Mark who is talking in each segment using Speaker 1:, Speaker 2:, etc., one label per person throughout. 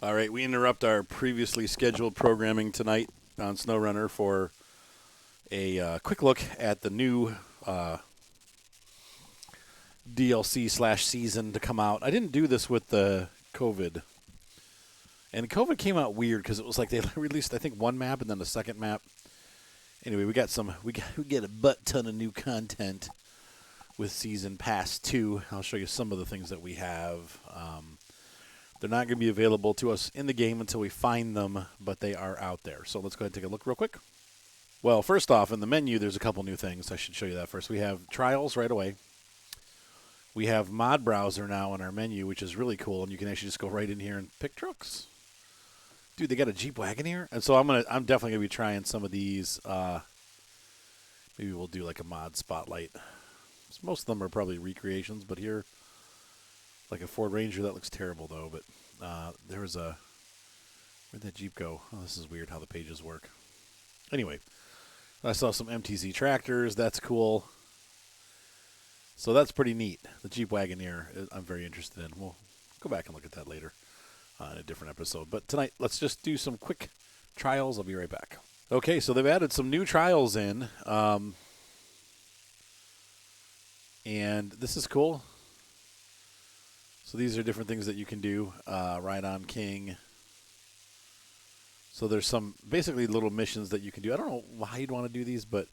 Speaker 1: All right, we interrupt our previously scheduled programming tonight on Snowrunner for a quick look at the new DLC/season to come out. I didn't do this with the COVID, and COVID came out weird because it was like they released, I think, one map and then a second map. Anyway, we get a butt ton of new content with Season Pass 2. I'll show you some of the things that we have. They're not going to be available to us in the game until we find them, but they are out there. So let's go ahead and take a look real quick. Well, first off, in the menu, there's a couple new things. I should show you that first. We have Trials right away. We have Mod Browser now in our menu, which is really cool, and you can actually just go right in here and pick trucks. Dude, they got a Jeep Wagoneer? And so I'm definitely going to be trying some of these. Maybe we'll do like a mod spotlight. Most of them are probably recreations, but here, like a Ford Ranger, that looks terrible though. But there was a, where'd that Jeep go? Oh, this is weird how the pages work. Anyway, I saw some MTZ tractors. That's cool. So that's pretty neat. The Jeep Wagoneer, I'm very interested in. We'll go back and look at that later in a different episode. But tonight, let's just do some quick trials. I'll be right back. Okay, so they've added some new trials in. And this is cool. So these are different things that you can do. Ride on King. So there's some basically little missions that you can do. I don't know why you'd want to do these, but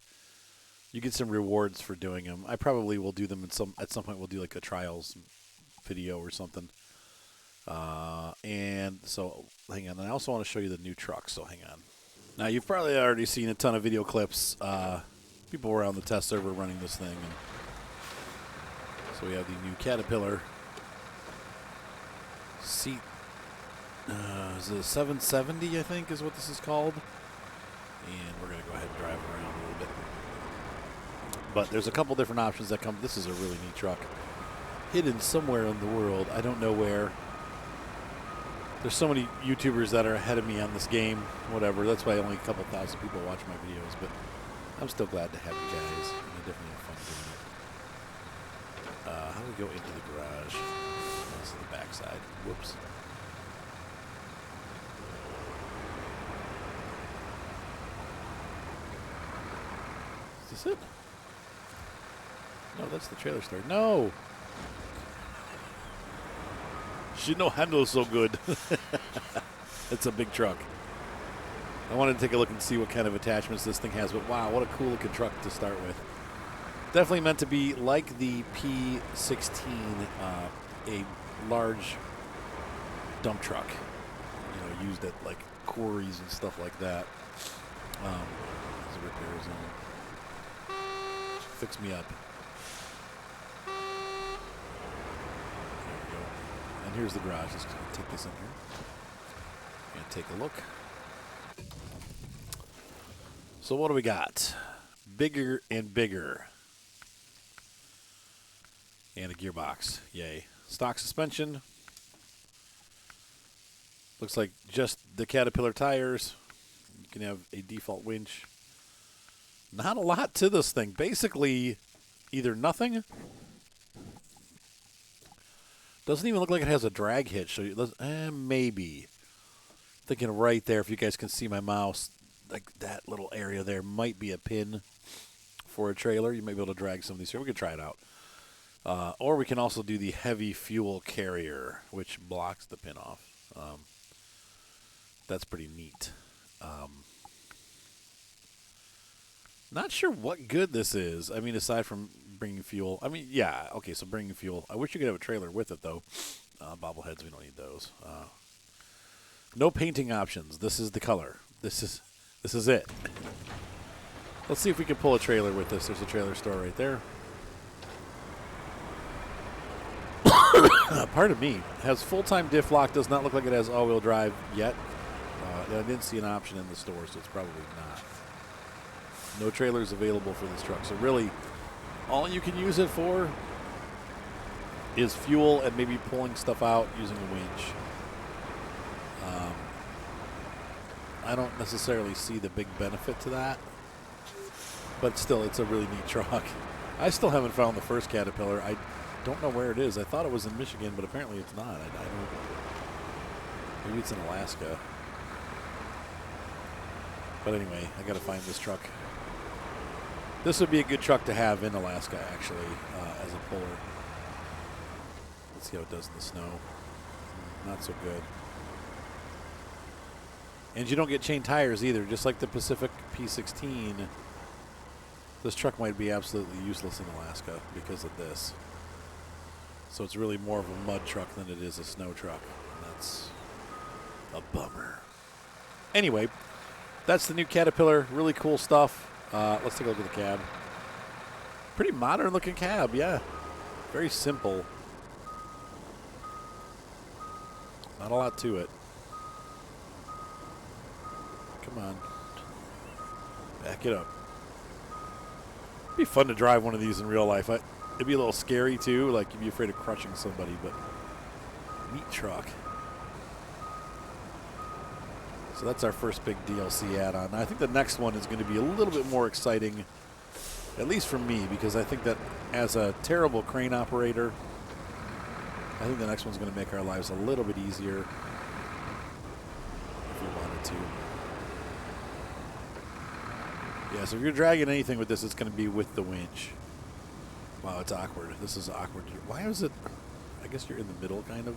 Speaker 1: you get some rewards for doing them. I probably will do them at some point. We'll do like a trials video or something. And so hang on. And I also want to show you the new truck. So hang on. Now you've probably already seen a ton of video clips. People were on the test server running this thing. And so we have the new Caterpillar seat. Is it a 770, I think, is what this is called. And we're going to go ahead and drive around a little bit. But there's a couple different options that come. This is a really neat truck. Hidden somewhere in the world. I don't know where. There's so many YouTubers that are ahead of me on this game. Whatever. That's why only a couple thousand people watch my videos. But I'm still glad to have you guys. And I definitely have fun doing it. How do we go into the garage? This is the back side. Whoops. Is this it? No, that's the trailer store. No! She no handle so good. It's a big truck. I wanted to take a look and see what kind of attachments this thing has, but wow, what a cool looking truck to start with. Definitely meant to be like the P16, a large dump truck, used at like quarries and stuff like that. There's a repair zone. Fix me up. There we go. And here's the garage. Let's take this in here and take a look. So what do we got? Bigger and bigger. And a gearbox. Yay. Stock suspension. Looks like just the Caterpillar tires. You can have a default winch. Not a lot to this thing. Basically, either nothing. Doesn't even look like it has a drag hitch. So maybe. Thinking right there, if you guys can see my mouse, like that little area there might be a pin for a trailer. You might be able to drag some of these here. We could try it out. Or we can also do the heavy fuel carrier, which blocks the pin off. That's pretty neat. Not sure what good this is. I mean, aside from bringing fuel. I mean, yeah, okay, so bringing fuel. I wish you could have a trailer with it, though. Bobbleheads, we don't need those. No painting options. This is the color. This is it. Let's see if we can pull a trailer with this. There's a trailer store right there. Pardon me. Has full-time diff lock. Does not look like it has all-wheel drive yet. I didn't see an option in the store, so it's probably not. No trailers available for this truck. So really, all you can use it for is fuel and maybe pulling stuff out using a winch. I don't necessarily see the big benefit to that. But still, it's a really neat truck. I still haven't found the first Caterpillar. I don't know where it is. I thought it was in Michigan, but apparently it's not. I Maybe it's in Alaska. But anyway, I got to find this truck. This would be a good truck to have in Alaska, actually, as a puller. Let's see how it does in the snow. Not so good. And you don't get chain tires either, just like the Pacific P16. This truck might be absolutely useless in Alaska because of this. So it's really more of a mud truck than it is a snow truck. And that's a bummer. Anyway, that's the new Caterpillar. Really cool stuff. Let's take a look at the cab. Pretty modern looking cab, yeah. Very simple. Not a lot to it. Come on. Back it up. It'd be fun to drive one of these in real life. It'd be a little scary too, like you'd be afraid of crushing somebody, but neat truck. So that's our first big DLC add-on. I think the next one is going to be a little bit more exciting, at least for me, because I think that as a terrible crane operator, I think the next one's going to make our lives a little bit easier if we wanted to. Yeah, so if you're dragging anything with this, it's going to be with the winch. Wow, it's awkward. This is awkward. Why is it? I guess you're in the middle, kind of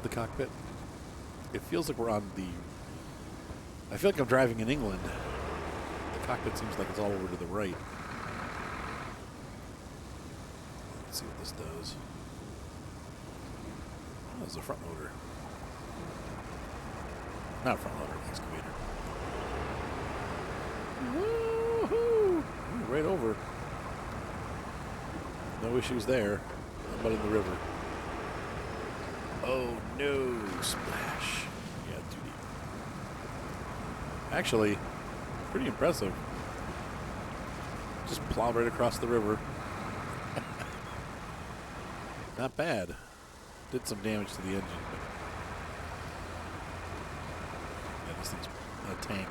Speaker 1: the cockpit. It feels like we're on the... I feel like I'm driving in England. The cockpit seems like it's all over to the right. Let's see what this does. Oh, there's a front loader. Not a front loader, an excavator. Woohoo! Ooh, right over. No issues there. How about in the river? Oh no, splash. Yeah, too deep. Actually, pretty impressive. Just plowed right across the river. Not bad. Did some damage to the engine, but yeah, this thing's a tank.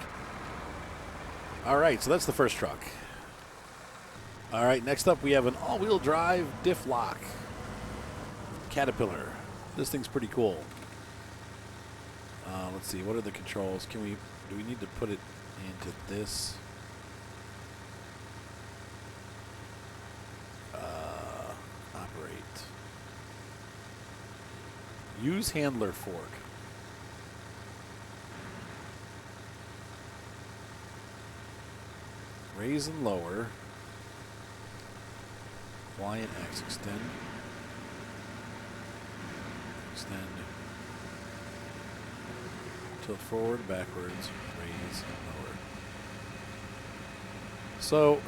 Speaker 1: Alright, so that's the first truck. Alright, next up we have an all-wheel drive diff lock. Caterpillar. This thing's pretty cool. Let's see, what are the controls? Do we need to put it into this? Operate. Use handler fork. Raise and lower. Y and X extend. Extend. Tilt forward, backwards, raise, lower. So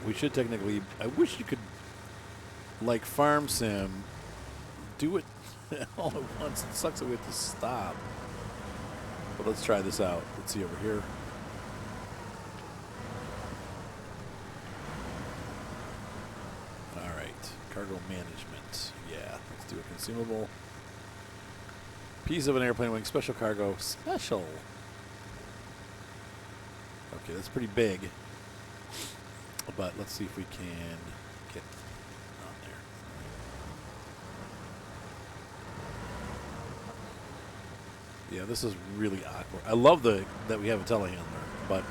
Speaker 1: we should technically, I wish you could, like Farm Sim, do it all at once. It sucks that we have to stop. But let's try this out. Let's see over here. All right, cargo management. Yeah, let's do a consumable. Piece of an airplane wing, special cargo, special. Okay, that's pretty big. But let's see if we can get on there. Yeah, this is really awkward. I love that we have a telehandler, but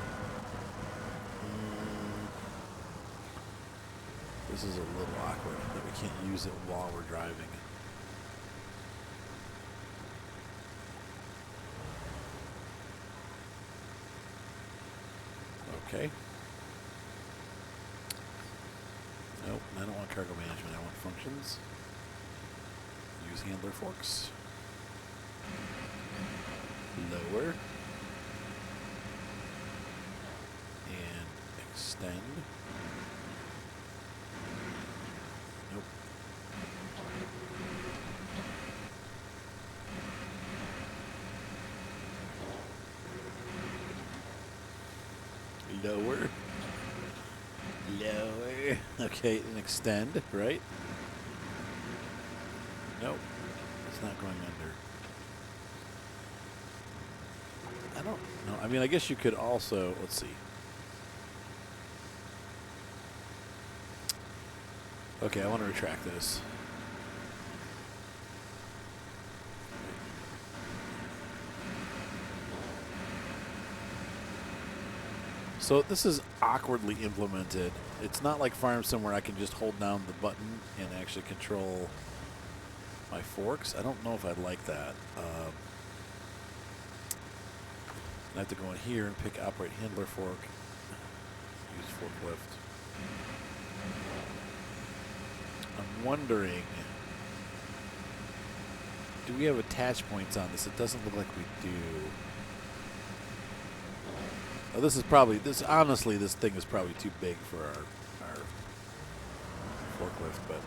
Speaker 1: this is a little awkward that we can't use it while we're driving. Okay. Nope, I don't want cargo management. I want functions. Use handler forks. Lower. And extend. Nope. Lower. Lower. Okay, and extend, right? Nope. It's not going under. I don't know. I mean, I guess you could also, let's see. Okay, I want to retract this. So this is awkwardly implemented. It's not like Farm Sim where I can just hold down the button and actually control my forks. I don't know if I'd like that. I have to go in here and pick operate handler fork. Use forklift. I'm wondering, do we have attach points on this? It doesn't look like we do. Oh, this is probably, honestly, this thing is probably too big for our forklift, but.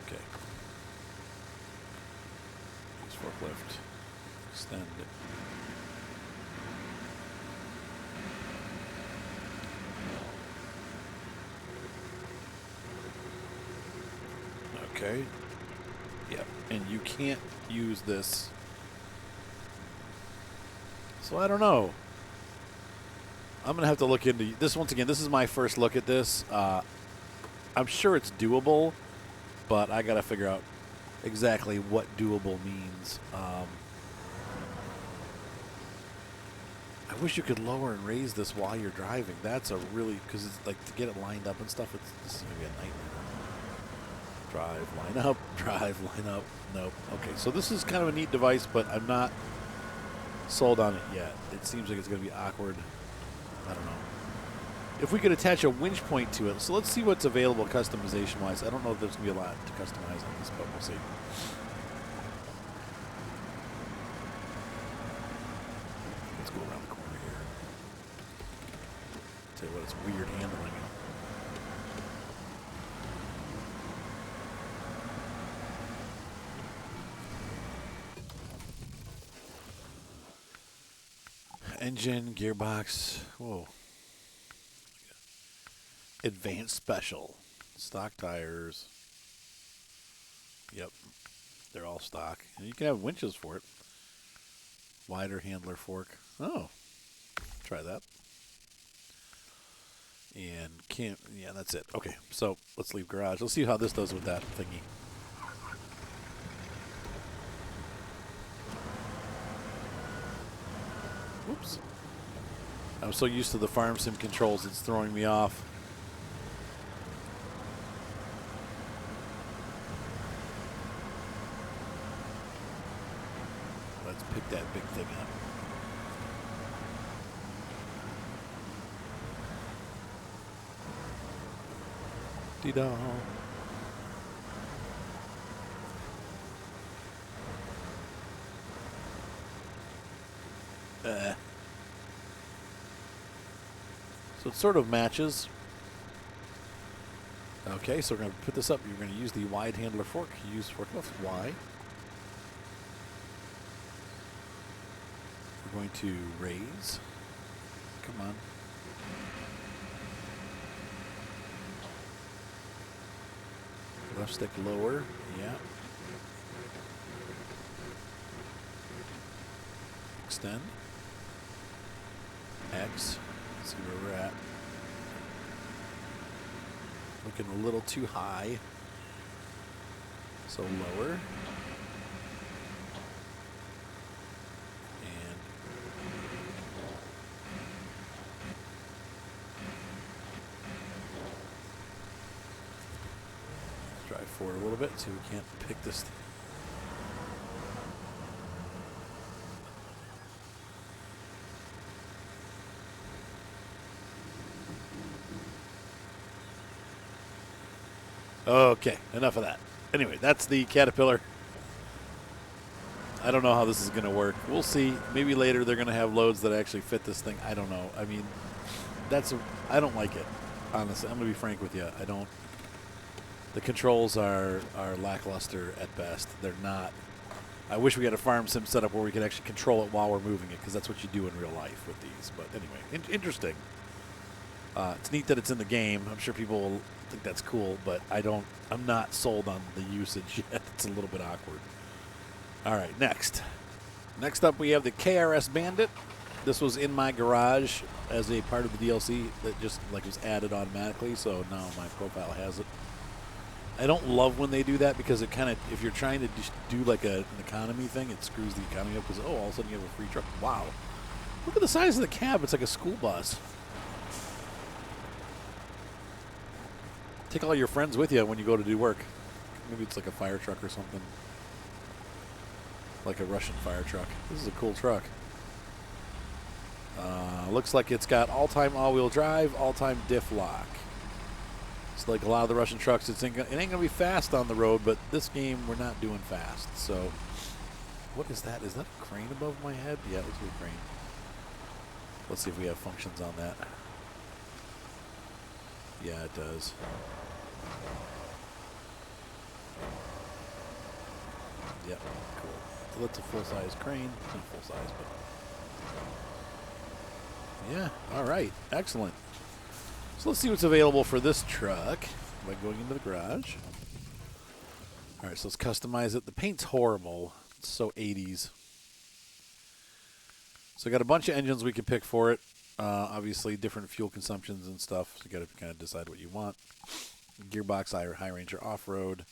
Speaker 1: Okay. Use forklift. Extend it. Okay. Yep. And you can't use this. So I don't know. I'm going to have to look into this. Once again, this is my first look at this. I'm sure it's doable, but I got to figure out exactly what doable means. I wish you could lower and raise this while you're driving. That's a really, because it's like to get it lined up and stuff, this is going to be a nightmare. Drive, line up, drive, line up. Nope. Okay, so this is kind of a neat device, but I'm not sold on it yet. It seems like it's going to be awkward. I don't know. If we could attach a winch point to it, so let's see what's available customization-wise. I don't know if there's going to be a lot to customize on this, but we'll see. Let's go around the corner here. Tell you what, it's weird handling it. Engine, gearbox, whoa. Advanced special. Stock tires. Yep. They're all stock. And you can have winches for it. Wider handler fork. Oh. Try that. And can't, yeah, that's it. Okay, so let's leave garage. Let's see how this does with that thingy. Whoops. I'm so used to the Farm Sim controls, it's throwing me off. Let's pick that big thing up. Dee-da. So it sort of matches. Okay, so we're going to put this up. You're going to use the wide handler fork. Use forklift Y. We're going to raise. Come on. Left stick lower. Yeah. Extend. X. See where we're at. Looking a little too high. So lower. And drive forward a little bit so we can't pick this thing. Okay, enough of that. Anyway, that's the Caterpillar. I don't know how this is going to work. We'll see. Maybe later they're going to have loads that actually fit this thing. I don't know. I mean, I don't like it, honestly. I'm going to be frank with you. I don't. The controls are lackluster at best. They're not. I wish we had a Farm Sim setup where we could actually control it while we're moving it, because that's what you do in real life with these. But anyway, interesting. It's neat that it's in the game. I'm sure people will think that's cool, but I'm not sold on the usage yet. It's a little bit awkward. All right, next up we have the KRS Bandit. This was in my garage as a part of the DLC that just like was added automatically, so now my profile has it. I don't love when they do that, because it kind of, if you're trying to do like an economy thing, it screws the economy up, because all of a sudden you have a free truck. Wow. Look at the size of the cab. It's like a school bus. Take all your friends with you when you go to do work. Maybe it's like a fire truck or something. Like a Russian fire truck. This is a cool truck. Looks like it's got all-time all-wheel drive, all-time diff lock. It's like a lot of the Russian trucks. It ain't going to be fast on the road, but this game we're not doing fast. So, what is that? Is that a crane above my head? Yeah, it looks like a crane. Let's see if we have functions on that. Yeah, it does. Yep, cool. So that's a full-size crane. Not full-size, but... yeah, all right. Excellent. So let's see what's available for this truck by going into the garage. All right, so let's customize it. The paint's horrible. It's so 80s. So I got a bunch of engines we can pick for it. Obviously, different fuel consumptions and stuff. So you got to kind of decide what you want. Gearbox, high range or off-road.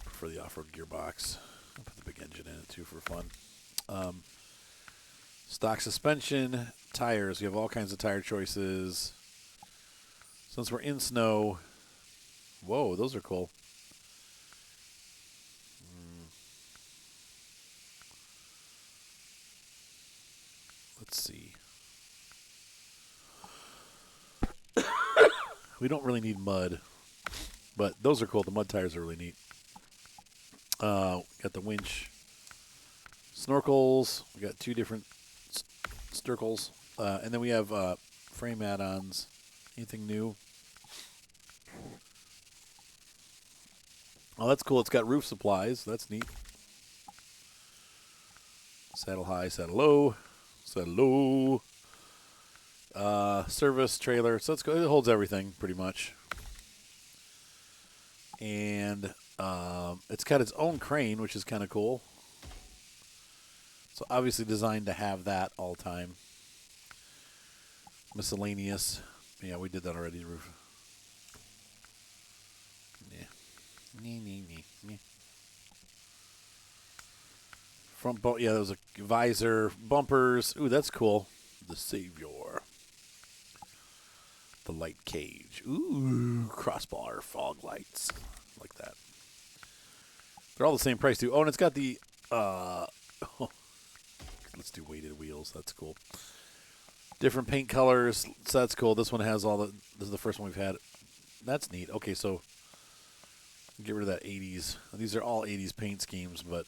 Speaker 1: Prefer the off-road gearbox. I'll put the big engine in it too for fun. Stock suspension, tires. We have all kinds of tire choices. Since we're in snow, whoa, those are cool. Let's see. We don't really need mud, but those are cool. The mud tires are really neat. Got the winch, snorkels. We got two different snorkels, and then we have frame add-ons. Anything new? Oh, that's cool. It's got roof supplies. That's neat. Saddle high, saddle low, saddle low. Service trailer. So it holds everything pretty much. And it's got its own crane, which is kind of cool. So obviously designed to have that all time. Miscellaneous. Yeah, we did that already. Roof. Yeah. Front bump. Yeah, there was a visor, bumpers. Ooh, that's cool. The Savior. The light cage. Ooh, crossbar fog lights. Like that. They're all the same price too. Oh, and it's got the let's do weighted wheels. That's cool. Different paint colors. So that's cool. This one has all the. This is the first one we've had. That's neat. Okay, so get rid of that 80s. These are all 80s paint schemes, but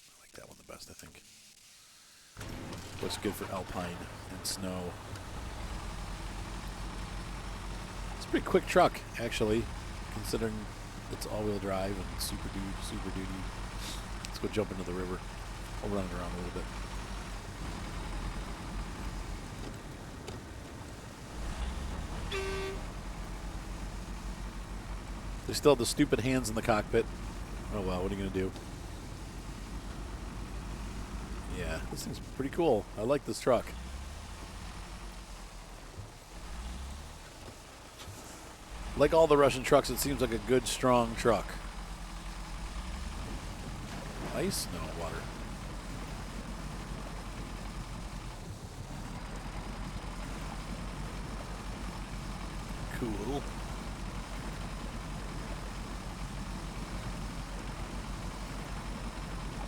Speaker 1: I like that one the best, I think. Looks good for alpine and snow. It's a pretty quick truck, actually, considering it's all-wheel drive and super duty. Let's go jump into the river. I'll run it around a little bit. They still have the stupid hands in the cockpit. Oh well, what are you going to do? Yeah, this thing's pretty cool. I like this truck. Like all the Russian trucks, it seems like a good, strong truck. Ice? No, water. Cool.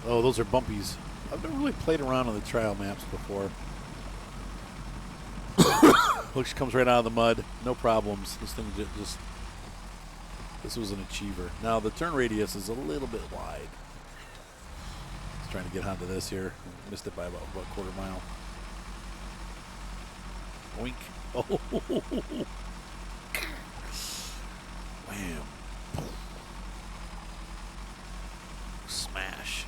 Speaker 1: Oh, those are bumpies. I've never really played around on the trial maps before. Which comes right out of the mud. No problems. This thing just... This was an achiever. Now, the turn radius is a little bit wide. I was trying to get onto this here. Missed it by about a quarter mile. Oink. Oh. Wham. Smash.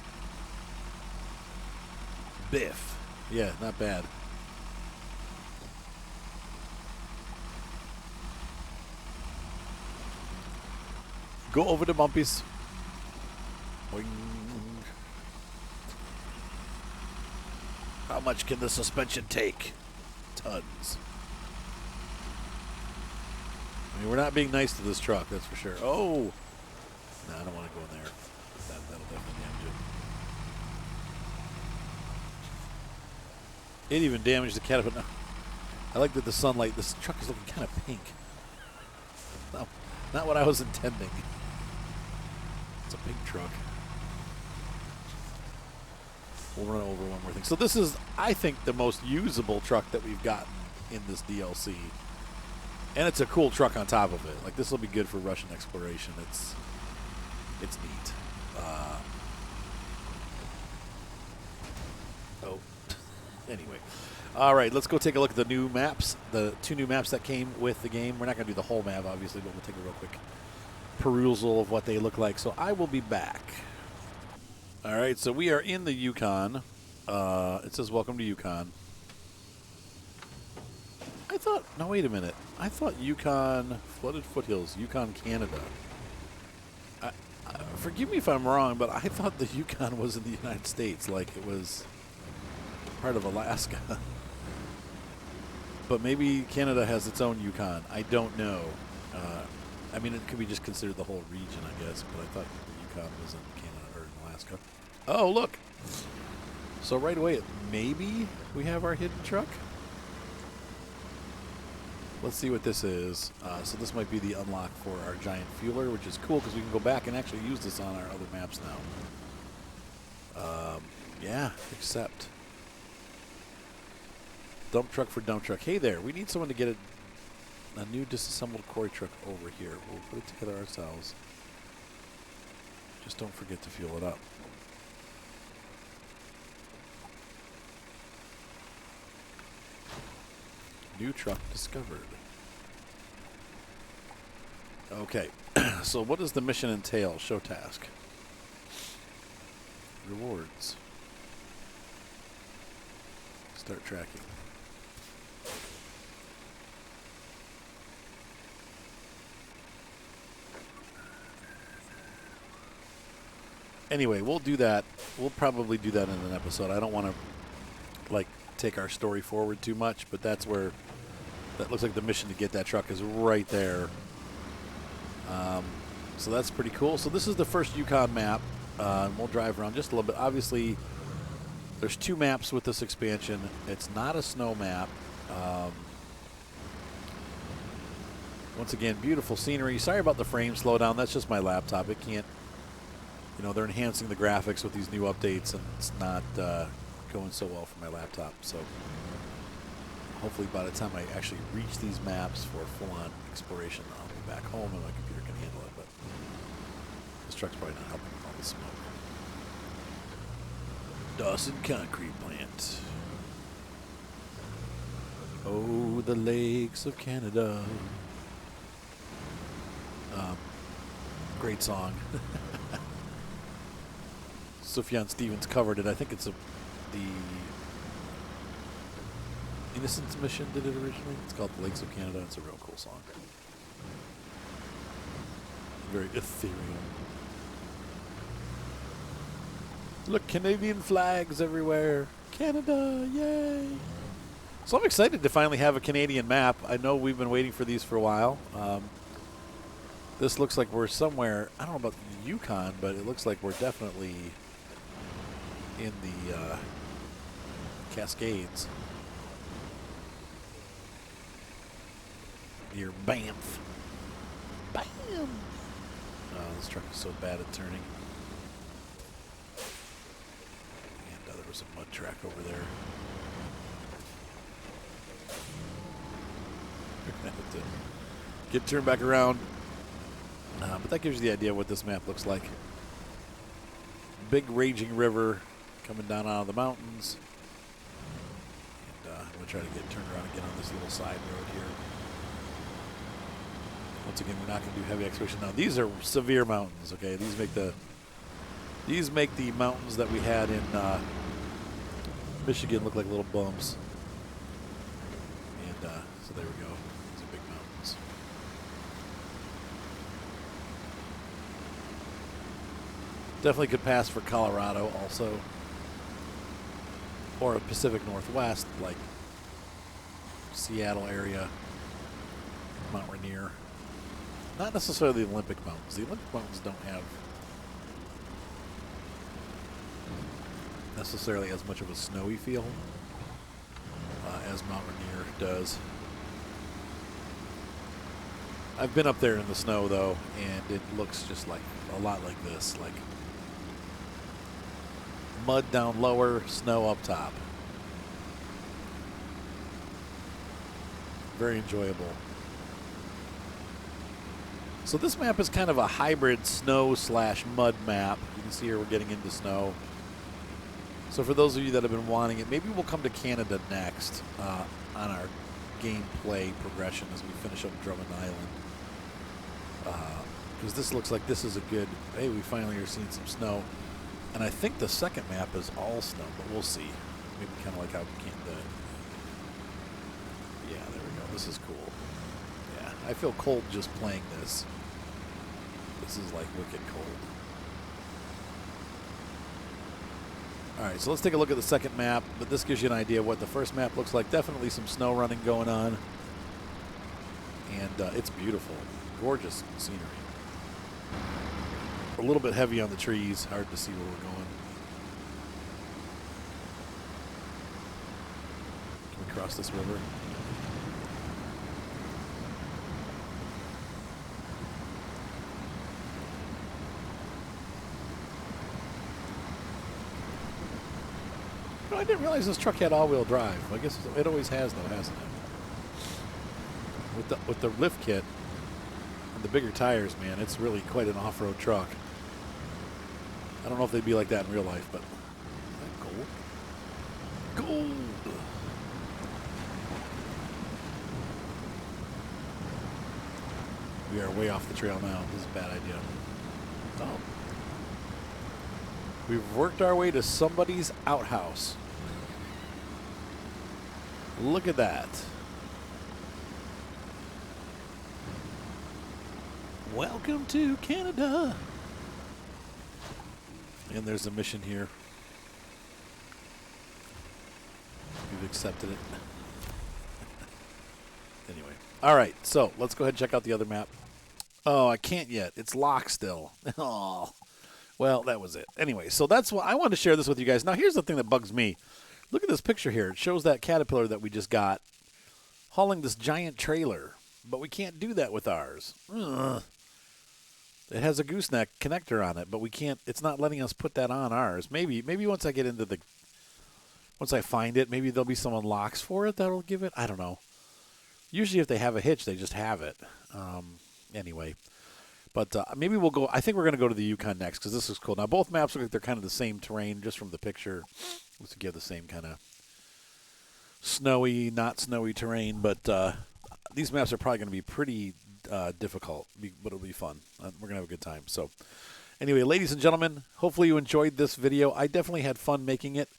Speaker 1: Biff. Yeah, not bad. Go over the bumpies. Boing. How much can the suspension take? Tons. I mean, we're not being nice to this truck, that's for sure. Oh! No, I don't want to go in there. That'll definitely damage it. It even damaged the Caterpillar. I like that the sunlight, this truck is looking kind of pink. No, not what I was intending. It's a pink truck. We'll run over one more thing. So this is, I think, the most usable truck that we've gotten in this DLC. And it's a cool truck on top of it. Like, this will be good for Russian exploration. It's neat. Anyway. All right, let's go take a look at the new maps, the 2 new maps that came with the game. We're not going to do the whole map, obviously, but we'll take a real quick perusal of what they look like. So I will be back. All right, so we are in the Yukon. It says, welcome to Yukon. I thought, no, wait a minute. I thought Yukon, Flooded Foothills, Yukon, Canada. Forgive me if I'm wrong, but I thought the Yukon was in the United States, like it was part of Alaska. But maybe Canada has its own Yukon. I don't know. I mean, it could be just considered the whole region, I guess, but I thought the Yukon was in Canada or in Alaska. Oh, look. So right away, maybe we have our hidden truck. Let's see what this is. So this might be the unlock for our giant fueler, which is cool because we can go back and actually use this on our other maps now. Yeah, accept. Dump truck for dump truck. Hey there, we need someone to get a new disassembled quarry truck over here. We'll put it together ourselves. Just don't forget to fuel it up. New truck discovered. Okay, so what does the mission entail? Show task. Rewards. Start tracking. Anyway, we'll do that. We'll probably do that in an episode. I don't want to, like, take our story forward too much, but that's where that looks like the mission to get that truck is right there. So that's pretty cool. So this is the first Yukon map. And we'll drive around just a little bit. Obviously, there's 2 maps with this expansion. It's not a snow map. Once again, beautiful scenery. Sorry about the frame slowdown. That's just my laptop. It can't, you know, they're enhancing the graphics with these new updates, and it's not going so well for my laptop. So hopefully by the time I actually reach these maps for full-on exploration, I'll be back home and my computer can handle it. But this truck's probably not helping with all the smoke. Dawson Concrete Plant. Oh, the lakes of Canada. Great song. Sufjan Stevens covered it. I think it's the Innocence Mission did it originally. It's called The Lakes of Canada. It's a real cool song. Very ethereal. Look, Canadian flags everywhere. Canada, yay. So I'm excited to finally have a Canadian map. I know we've been waiting for these for a while. This looks like we're somewhere, I don't know about the Yukon, but it looks like we're definitely in the Cascades. Near Banff. Bam! Oh, this truck is so bad at turning. And there was a mud track over there. We're going to have to get turned back around. But that gives you the idea of what this map looks like. Big raging river coming down out of the mountains. And I'm going to try to get turned around again on this little side road here. Once again, we're not going to do heavy excavation. Now, these are severe mountains, okay? These make the mountains that we had in Michigan look like little bumps. And so there we go. These are big mountains. Definitely could pass for Colorado also. Or a Pacific Northwest, like Seattle area, Mount Rainier. Not necessarily the Olympic Mountains. The Olympic Mountains don't have necessarily as much of a snowy feel. as Mount Rainier does. I've been up there in the snow, though, and it looks just like a lot like this. Like mud down lower, snow up top. Very enjoyable. So this map is kind of a hybrid snow/mud map. You can see here we're getting into snow. So for those of you that have been wanting it, maybe we'll come to Canada next on our gameplay progression as we finish up Drummond Island. Because this looks like this is a good, hey, we finally are seeing some snow. And I think the second map is all snow, but we'll see. Maybe kind of like how Canada. Yeah, there we go. This is cool. Yeah, I feel cold just playing this. This is like wicked cold. All right, so let's take a look at the second map, but this gives you an idea of what the first map looks like. Definitely some snow running going on, and it's beautiful. Gorgeous scenery. A little bit heavy on the trees, hard to see where we're going. Can we cross this river? I didn't realize this truck had all-wheel drive. I guess it always has, though, hasn't it? With the lift kit and the bigger tires, man, it's really quite an off-road truck. I don't know if they'd be like that in real life, but is that gold? Gold! We are way off the trail now. This is a bad idea. Oh. We've worked our way to somebody's outhouse. Look at that. Welcome to Canada. And there's a mission here. We've accepted it. Anyway. All right, so let's go ahead and check out the other map. Oh, I can't yet. It's locked still. Oh. Well, that was it. Anyway, so that's why I wanted to share this with you guys. Now, here's the thing that bugs me. Look at this picture here. It shows that Caterpillar that we just got hauling this giant trailer, but we can't do that with ours. Ugh. It has a gooseneck connector on it, but we can't. It's not letting us put that on ours. Maybe once I get into the, once I find it, maybe there'll be some unlocks for it that'll give it. I don't know. Usually, if they have a hitch, they just have it. Anyway. But maybe we'll go. I think we're going to go to the Yukon next because this is cool. Now, both maps look like they're kind of the same terrain just from the picture. Looks like you have the same kind of snowy, not snowy terrain. But these maps are probably going to be pretty difficult, but it'll be fun. We're going to have a good time. So anyway, ladies and gentlemen, hopefully you enjoyed this video. I definitely had fun making it.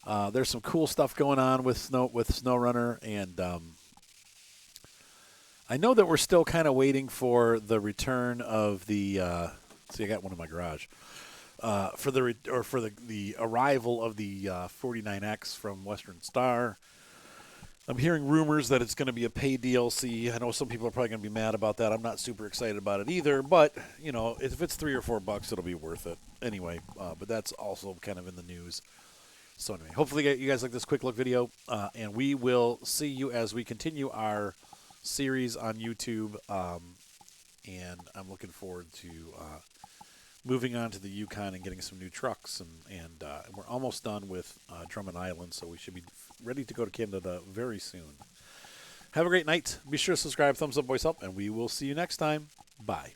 Speaker 1: There's some cool stuff going on with Snowrunner, and I know that we're still kind of waiting for the return of the. See, I got one in my garage. For the arrival of the 49X from Western Star. I'm hearing rumors that it's going to be a paid DLC. I know some people are probably going to be mad about that. I'm not super excited about it either, but you know, if it's $3 or $4, it'll be worth it anyway. But that's also kind of in the news. So anyway, hopefully you guys like this quick look video, and we will see you as we continue our series on YouTube, and I'm looking forward to moving on to the Yukon and getting some new trucks, and we're almost done with Drummond Island, so we should be ready to go to Canada very soon. Have a great night. Be sure to subscribe, thumbs up, voice up, and we will see you next time. Bye.